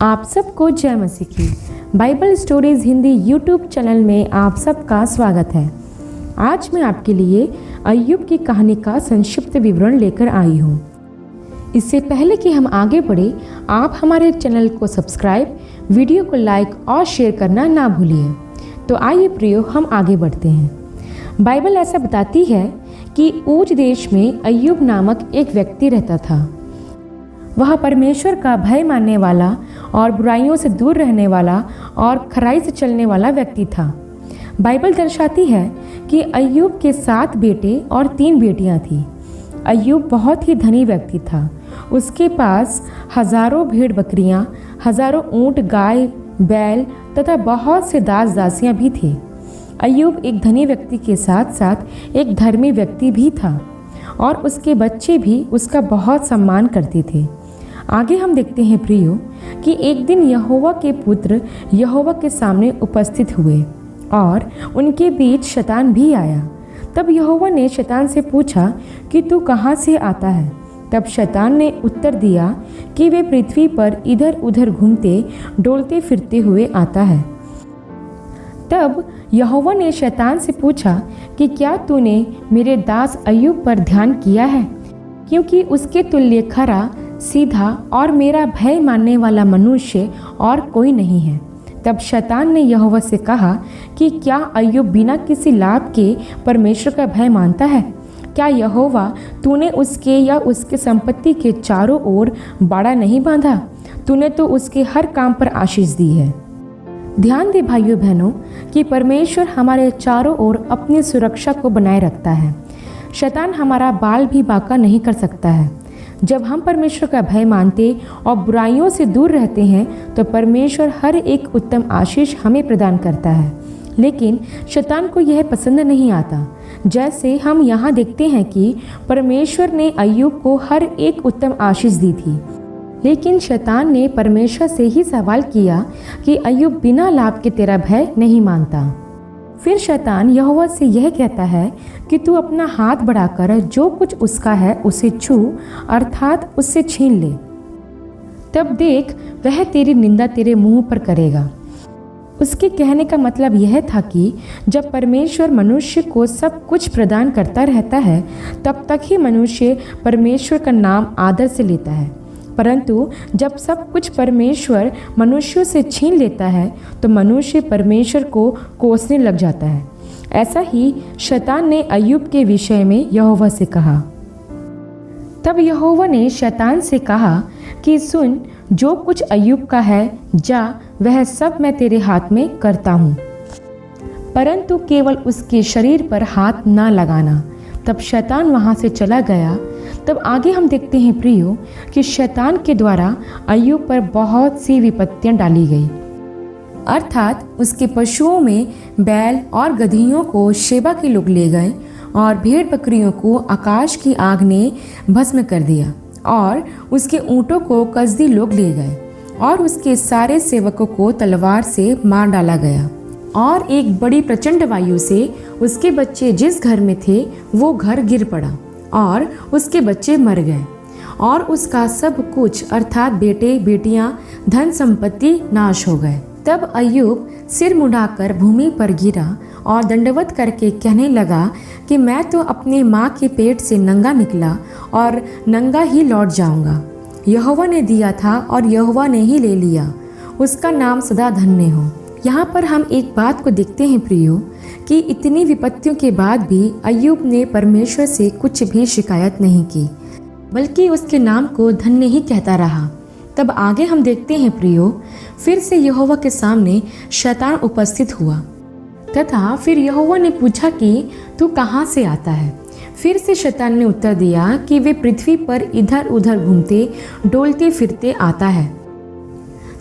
आप सबको जय मसीह की। Bible stories Hindi YouTube channel में आप सबका स्वागत है। आज मैं आपके लिए अय्यूब की कहानी का संक्षिप्त विवरण लेकर आई हूँ। इससे पहले कि हम आगे बढ़े, आप हमारे चैनल को सब्सक्राइब, वीडियो को लाइक और शेयर करना ना भूलिए। तो आइए प्रियो, हम आगे बढ़ते हैं। बाइबल ऐसा बताती है कि ऊज देश में अय्यूब नामक एक व्यक्ति रहता था। वह परमेश्वर का भय मानने वाला और बुराइयों से दूर रहने वाला और खराई से चलने वाला व्यक्ति था। बाइबल दर्शाती है कि अय्यूब के 7 बेटे और 3 बेटियां थीं। अय्यूब बहुत ही धनी व्यक्ति था। उसके पास हजारों भेड़ बकरियां, हजारों ऊंट, गाय, बैल तथा बहुत से दास दासियां भी थे। अय्यूब एक धनी व्यक्ति के साथ साथ एक धर्मी व्यक्ति भी था और उसके बच्चे भी उसका बहुत सम्मान करते थे। आगे हम देखते हैं प्रियो कि एक दिन यहोवा के पुत्र यहोवा के सामने उपस्थित हुए और उनके बीच शैतान भी आया। तब यहोवा ने शैतान से पूछा कि तू कहाँ से आता है? तब शैतान ने उत्तर दिया कि वे पृथ्वी पर इधर उधर घूमते डोलते फिरते हुए आता है। तब यहोवा ने शैतान से पूछा कि क्या तूने मेरे दास अय्यूब पर ध्यान किया है? क्योंकि उसके तुल्य खरा, सीधा और मेरा भय मानने वाला मनुष्य और कोई नहीं है। तब शैतान ने यहोवा से कहा कि क्या अय्यूब बिना किसी लाभ के परमेश्वर का भय मानता है? क्या यहोवा तूने उसके या उसके संपत्ति के चारों ओर बाड़ा नहीं बांधा? तूने तो उसके हर काम पर आशीष दी है। ध्यान दे भाइयों बहनों कि परमेश्वर हमारे चारों ओर अपनी सुरक्षा को बनाए रखता है। शैतान हमारा बाल भी बांका नहीं कर सकता है। जब हम परमेश्वर का भय मानते और बुराइयों से दूर रहते हैं तो परमेश्वर हर एक उत्तम आशीष हमें प्रदान करता है। लेकिन शैतान को यह पसंद नहीं आता। जैसे हम यहाँ देखते हैं कि परमेश्वर ने अय्यूब को हर एक उत्तम आशीष दी थी, लेकिन शैतान ने परमेश्वर से ही सवाल किया कि अय्यूब बिना लाभ के तेरा भय नहीं मानता। फिर शैतान यहोवा से यह कहता है कि तू अपना हाथ बढ़ाकर जो कुछ उसका है उसे छू, अर्थात उससे छीन ले। तब देख, वह तेरी निंदा तेरे मुंह पर करेगा। उसके कहने का मतलब यह था कि जब परमेश्वर मनुष्य को सब कुछ प्रदान करता रहता है तब तक ही मनुष्य परमेश्वर का नाम आदर से लेता है, परंतु जब सब कुछ परमेश्वर मनुष्यों से छीन लेता है तो मनुष्य परमेश्वर को कोसने लग जाता है। ऐसा ही शैतान ने अय्यूब के विषय में यहोवा से कहा। तब यहोवा ने शैतान से कहा कि सुन, जो कुछ अय्यूब का है जा, वह सब मैं तेरे हाथ में करता हूँ, परंतु केवल उसके शरीर पर हाथ ना लगाना। तब शैतान वहाँ से चला गया। तब आगे हम देखते हैं प्रियो कि शैतान के द्वारा अय्यूब पर बहुत सी विपत्तियां डाली गई, अर्थात उसके पशुओं में बैल और गदहियों को शेबा के लोग ले गए और भेड़ बकरियों को आकाश की आग ने भस्म कर दिया और उसके ऊँटों को कसदी लोग ले गए और उसके सारे सेवकों को तलवार से मार डाला गया और एक बड़ी प्रचंड वायु से उसके बच्चे जिस घर में थे वो घर गिर पड़ा और उसके बच्चे मर गए और उसका सब कुछ अर्थात बेटे बेटियां, धन संपत्ति नाश हो गए। तब अय्यूब सिर मुड़ाकर भूमि पर गिरा और दंडवत करके कहने लगा कि मैं तो अपने माँ के पेट से नंगा निकला और नंगा ही लौट जाऊंगा। यहोवा ने दिया था और यहोवा ने ही ले लिया, उसका नाम सदा धन्य हो। यहाँ पर हम एक बात को देखते हैं प्रियो कि इतनी विपत्तियों के बाद भी अय्यूब ने परमेश्वर से कुछ भी शिकायत नहीं की, बल्कि उसके नाम को धन्य ही कहता रहा। तब आगे हम देखते हैं प्रियो, फिर से यहोवा के सामने शैतान उपस्थित हुआ तथा फिर यहोवा ने पूछा कि तू कहाँ से आता है? फिर से शैतान ने उत्तर दिया कि वे पृथ्वी पर इधर उधर घूमते डोलते फिरते आता है।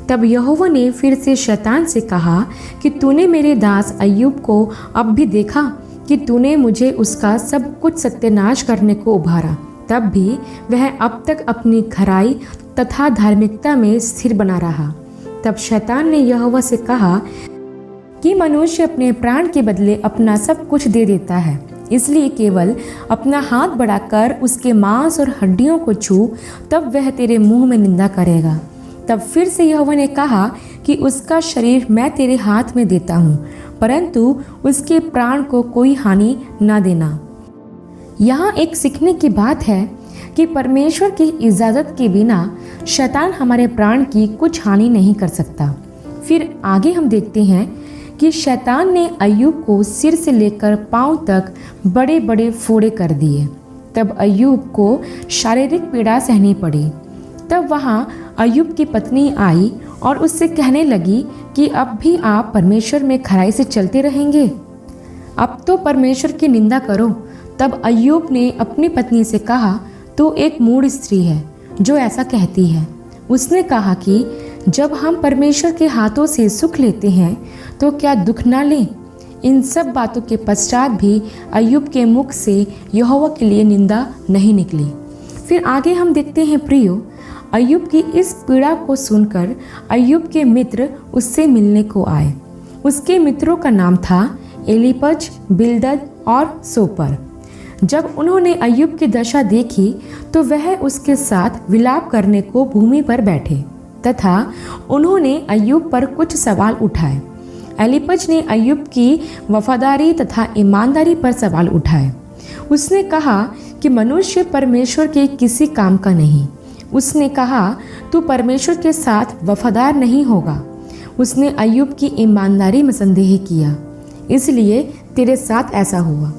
तब यहोवा ने फिर से शैतान से कहा कि तूने मेरे दास अय्यूब को अब भी देखा कि तूने मुझे उसका सब कुछ सत्यानाश करने को उभारा, तब भी वह अब तक अपनी खराई तथा धार्मिकता में स्थिर बना रहा। तब शैतान ने यहोवा से कहा कि मनुष्य अपने प्राण के बदले अपना सब कुछ दे देता है, इसलिए केवल अपना हाथ बढ़ाकर उसके मांस और हड्डियों को छू, तब वह तेरे मुंह में निंदा करेगा। तब फिर से यहोवा ने कहा कि उसका शरीर मैं तेरे हाथ में देता हूँ, परंतु उसके प्राण को कोई हानि न देना। यहाँ एक सीखने की बात है कि परमेश्वर की इजाज़त के बिना शैतान हमारे प्राण की कुछ हानि नहीं कर सकता। फिर आगे हम देखते हैं कि शैतान ने अय्यूब को सिर से लेकर पांव तक बड़े बड़े फोड़े कर दिए। तब अय्यूब को शारीरिक पीड़ा सहनी पड़ी। तब वहाँ अय्यूब की पत्नी आई और उससे कहने लगी कि अब भी आप परमेश्वर में खराई से चलते रहेंगे, अब तो परमेश्वर की निंदा करो। तब अय्यूब ने अपनी पत्नी से कहा, तू एक मूढ़ स्त्री है जो ऐसा कहती है। उसने कहा कि जब हम परमेश्वर के हाथों से सुख लेते हैं तो क्या दुख ना लें। इन सब बातों के पश्चात भी अय्यूब के मुख से यहोवा के लिए निंदा नहीं निकली। फिर आगे हम देखते हैं प्रियो, अय्यूब की इस पीड़ा को सुनकर अय्यूब के मित्र उससे मिलने को आए। उसके मित्रों का नाम था एलीपज, बिल्दद और सोपर। जब उन्होंने अय्यूब की दशा देखी तो वह उसके साथ विलाप करने को भूमि पर बैठे तथा उन्होंने अय्यूब पर कुछ सवाल उठाए। एलीपज ने अय्यूब की वफादारी तथा ईमानदारी पर सवाल उठाए। उसने कहा कि मनुष्य परमेश्वर के किसी काम का नहीं। उसने कहा, तू परमेश्वर के साथ वफादार नहीं होगा। उसने अय्यूब की ईमानदारी में संदेह किया, इसलिए तेरे साथ ऐसा हुआ।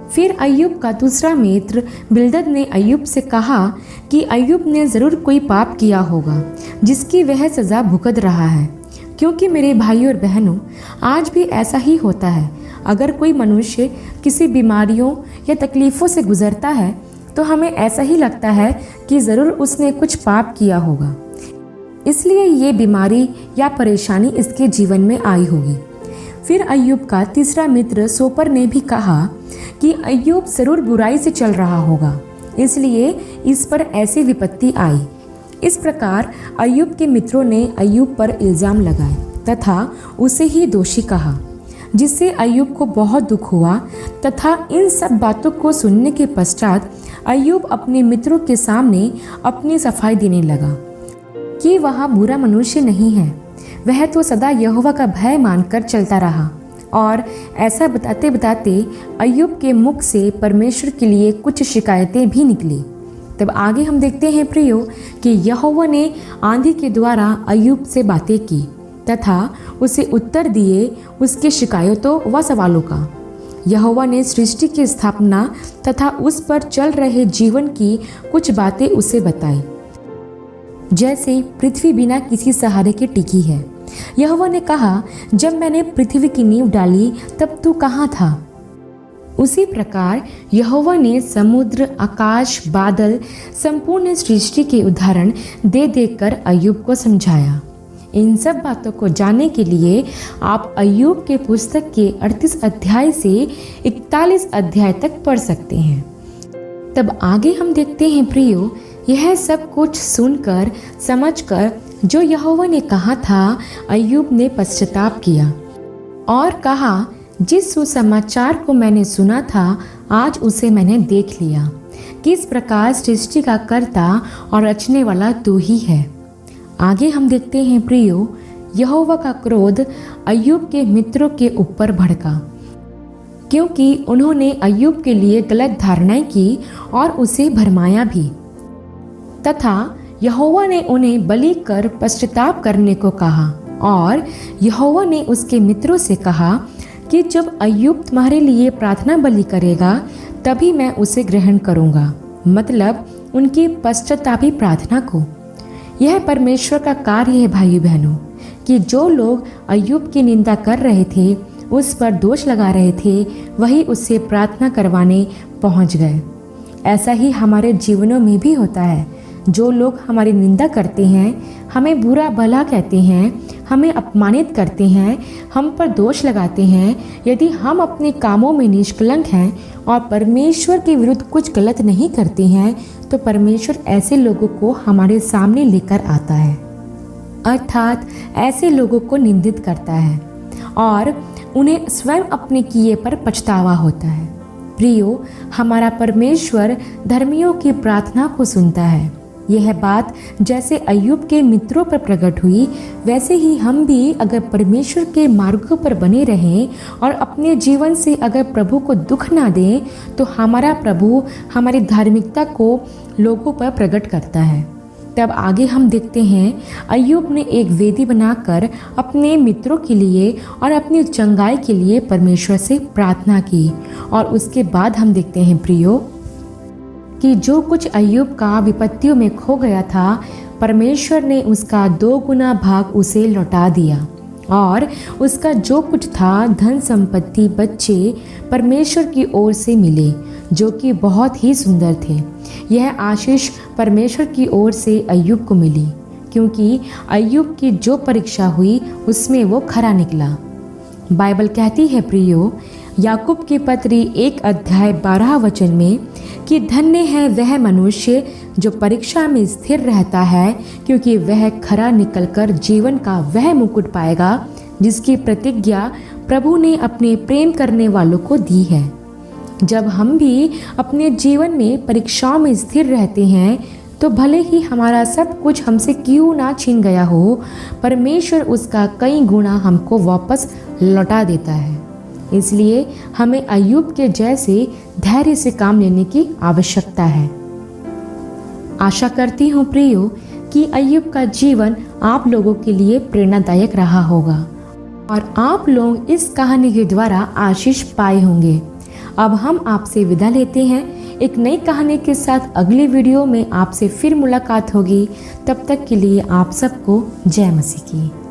फिर अय्यूब का दूसरा मित्र बिल्दद ने अय्यूब से कहा कि अय्यूब ने ज़रूर कोई पाप किया होगा जिसकी वह सज़ा भुगत रहा है, क्योंकि मेरे भाई और बहनों, आज भी ऐसा ही होता है। अगर कोई मनुष्य किसी बीमारियों या तकलीफ़ों से गुजरता है तो हमें ऐसा ही लगता है कि ज़रूर उसने कुछ पाप किया होगा, इसलिए ये बीमारी या परेशानी इसके जीवन में आई होगी। फिर अय्यूब का तीसरा मित्र सोपर ने भी कहा कि अय्यूब ज़रूर बुराई से चल रहा होगा, इसलिए इस पर ऐसी विपत्ति आई। इस प्रकार अय्यूब के मित्रों ने अय्यूब पर इल्ज़ाम लगाए तथा उसे ही दोषी कहा, जिससे अय्यूब को बहुत दुख हुआ। तथा इन सब बातों को सुनने के पश्चात अय्यूब अपने मित्रों के सामने अपनी सफाई देने लगा कि वह बुरा मनुष्य नहीं है, वह तो सदा यहोवा का भय मानकर चलता रहा। और ऐसा बताते बताते अय्यूब के मुख से परमेश्वर के लिए कुछ शिकायतें भी निकली। तब आगे हम देखते हैं प्रियो कि यहोवा ने आंधी के द्वारा अय्यूब से बातें की तथा उसे उत्तर दिए उसके शिकायतों व सवालों का। यहोवा ने सृष्टि की स्थापना तथा उस पर चल रहे जीवन की कुछ बातें उसे बताई, जैसे पृथ्वी बिना किसी सहारे के टिकी है। यहोवा ने कहा, जब मैंने पृथ्वी की नींव डाली तब तू कहाँ था? उसी प्रकार यहोवा ने समुद्र, आकाश, बादल, संपूर्ण सृष्टि के उदाहरण दे देकर अय्यूब को समझाया। इन सब बातों को जानने के लिए आप अय्यूब के पुस्तक के 38 अध्याय से 41 अध्याय तक पढ़ सकते हैं। तब आगे हम देखते हैं प्रियो, यह सब कुछ सुनकर समझकर जो यहोवा ने कहा था, अय्यूब ने पश्चाताप किया और कहा, जिस सुसमाचार को मैंने सुना था आज उसे मैंने देख लिया। किस प्रकार सृष्टि का कर्ता और रचने वाला तू ही है। आगे हम देखते हैं प्रियो, यहोवा का क्रोध अय्यूब के मित्रों के ऊपर भड़का, क्योंकि उन्होंने अय्यूब के लिए गलत धारणाएं की और उसे भरमाया भी। तथा यहोवा ने उन्हें बलि कर पश्चाताप करने को कहा। और यहोवा ने उसके मित्रों से कहा कि जब अय्यूब तुम्हारे लिए प्रार्थना बलि करेगा तभी मैं उसे ग्रहण करूँगा, मतलब उनकी पश्चातापी प्रार्थना को। यह परमेश्वर का कार्य है भाई बहनों, कि जो लोग अय्यूब की निंदा कर रहे थे, उस पर दोष लगा रहे थे, वही उससे प्रार्थना करवाने पहुँच गए। ऐसा ही हमारे जीवनों में भी होता है। जो लोग हमारी निंदा करते हैं, हमें बुरा भला कहते हैं, हमें अपमानित करते हैं, हम पर दोष लगाते हैं, यदि हम अपने कामों में निष्कलंक हैं और परमेश्वर के विरुद्ध कुछ गलत नहीं करते हैं, तो परमेश्वर ऐसे लोगों को हमारे सामने लेकर आता है, अर्थात ऐसे लोगों को निंदित करता है और उन्हें स्वयं अपने किए पर पछतावा होता है। प्रियो, हमारा परमेश्वर धर्मियों की प्रार्थना को सुनता है यह बात जैसे अय्यूब के मित्रों पर प्रकट हुई, वैसे ही हम भी अगर परमेश्वर के मार्गों पर बने रहें और अपने जीवन से अगर प्रभु को दुख ना दें, तो हमारा प्रभु हमारी धार्मिकता को लोगों पर प्रकट करता है। तब आगे हम देखते हैं, अय्यूब ने एक वेदी बनाकर अपने मित्रों के लिए और अपनी चंगाई के लिए परमेश्वर से प्रार्थना की। और उसके बाद हम देखते हैं प्रियो, कि जो कुछ अय्यूब का विपत्तियों में खो गया था, परमेश्वर ने उसका 2 गुना भाग उसे लौटा दिया। और उसका जो कुछ था, धन संपत्ति, बच्चे, परमेश्वर की ओर से मिले, जो कि बहुत ही सुंदर थे। यह आशीष परमेश्वर की ओर से अय्यूब को मिली, क्योंकि अय्यूब की जो परीक्षा हुई उसमें वो खरा निकला। बाइबल कहती है प्रियो, याकूब की पत्री 1 अध्याय 12 वचन में, कि धन्य है वह मनुष्य जो परीक्षा में स्थिर रहता है, क्योंकि वह खरा निकलकर जीवन का वह मुकुट पाएगा जिसकी प्रतिज्ञा प्रभु ने अपने प्रेम करने वालों को दी है। जब हम भी अपने जीवन में परीक्षाओं में स्थिर रहते हैं, तो भले ही हमारा सब कुछ हमसे क्यों ना छीन गया हो, परमेश्वर उसका कई गुना हमको वापस लौटा देता है। इसलिए हमें अय्यूब के जैसे धैर्य से काम लेने की आवश्यकता है। आशा करती हूँ प्रियो कि अय्यूब का जीवन आप लोगों के लिए प्रेरणादायक रहा होगा और आप लोग इस कहानी के द्वारा आशीष पाए होंगे। अब हम आपसे विदा लेते हैं। एक नई कहानी के साथ अगली वीडियो में आपसे फिर मुलाकात होगी। तब तक के लिए आप सबको जय मसीह की।